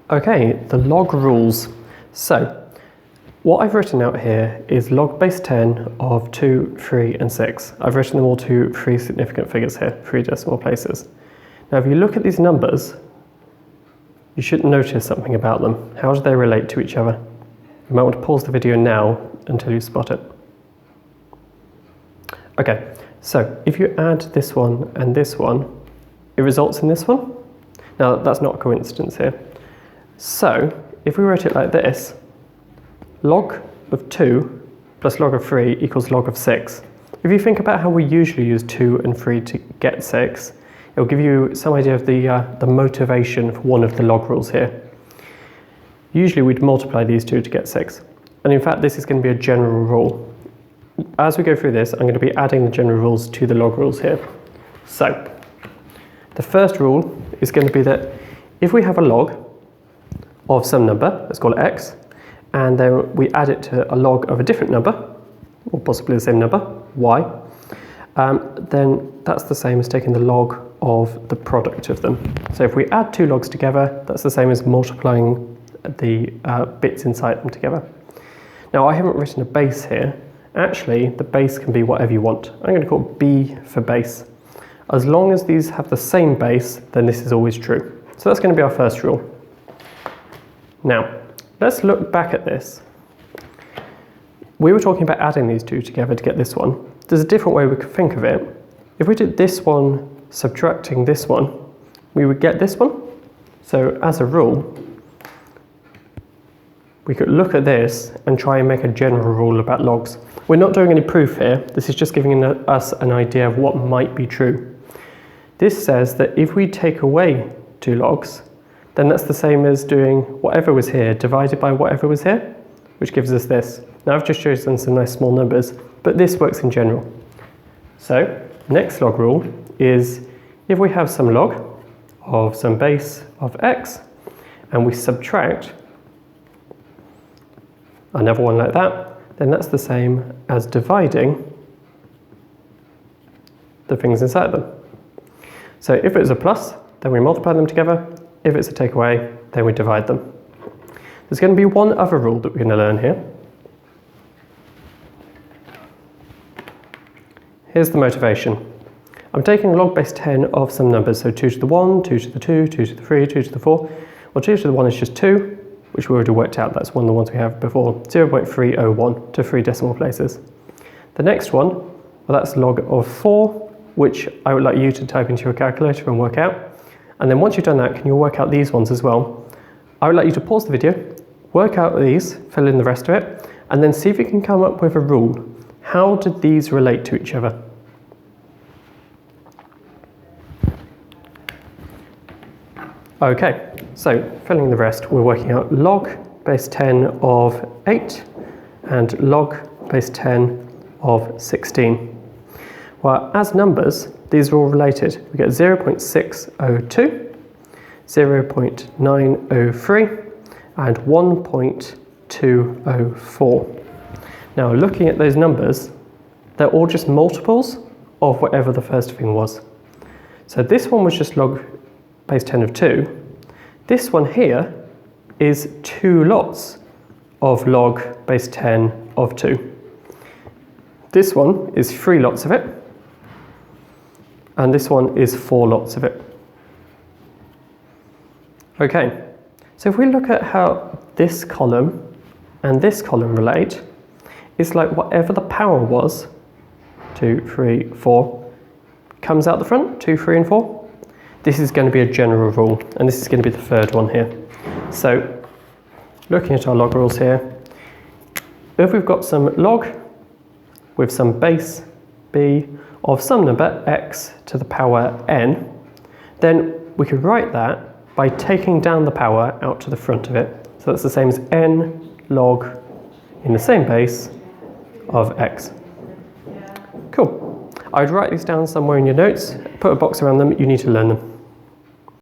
Okay, the log rules. So, what I've written out here is log base 10 of 2, 3 and 6. I've written them all to 3 significant figures here, 3 decimal places. Now if you look at these numbers, you should notice something about them. How do they relate to each other? You might want to pause the video now until you spot it. Okay, so if you add this one and this one, it results in this one. Now that's not a coincidence here. So if we wrote it like this, log of 2 plus log of 3 equals log of 6. If you think about how we usually use 2 and 3 to get 6, it will give you some idea of the motivation for one of the log rules here. Usually we'd multiply these two to get 6. And in fact, this is going to be a general rule. As we go through this, I'm going to be adding the general rules to the log rules here. So, the first rule is going to be that if we have a log of some number, let's call it x, and then we add it to a log of a different number, or possibly the same number, y, then that's the same as taking the log of the product of them. So if we add two logs together, that's the same as multiplying the bits inside them together. Now I haven't written a base here. Actually, the base can be whatever you want. I'm going to call it b for base. As long as these have the same base, then this is always true. So that's going to be our first rule. Now, let's look back at this. We were talking about adding these two together to get this one. There's a different way we could think of it. If we did this one subtracting this one, we would get this one. So as a rule, we could look at this and try and make a general rule about logs. We're not doing any proof here. This is just giving us an idea of what might be true. This says that if we take away two logs, then that's the same as doing whatever was here divided by whatever was here, which gives us this. Now I've just chosen some nice small numbers, but this works in general. So, next log rule is if we have some log of some base of x, and we subtract another one like that, then that's the same as dividing the things inside them. So if it's a plus, then we multiply them together. If it's a takeaway, then we divide them. There's going to be one other rule that we're going to learn here. Here's the motivation. I'm taking log base 10 of some numbers, so 2 to the 1, 2 to the 2, 2 to the 3, 2 to the 4. Well, 2 to the 1 is just 2, which we already worked out. That's one of the ones we have before, 0.301 to 3 decimal places. The next one, well, that's log of 4, which I would like you to type into your calculator and work out. And then once you've done that, can you work out these ones as well? I would like you to pause the video, work out these, fill in the rest of it, and then see if you can come up with a rule. How did these relate to each other? Okay, so filling in the rest, we're working out log base 10 of 8 and log base 10 of 16. Well, as numbers, these are all related. We get 0.602, 0.903, and 1.204. Now, looking at those numbers, they're all just multiples of whatever the first thing was. So this one was just log base 10 of 2. This one here is 2 lots of log base 10 of 2. This one is 3 lots of it. And this one is 4 lots of it. Okay, so if we look at how this column and this column relate, it's like whatever the power was, 2, 3, 4, comes out the front, 2, 3 and 4. This is going to be a general rule, and this is going to be the third one here. So, looking at our log rules here, if we've got some log with some base b of some number x to the power n, then we could write that by taking down the power out to the front of it. So that's the same as n log in the same base of x. Cool. I would write these down somewhere in your notes, put a box around them, you need to learn them.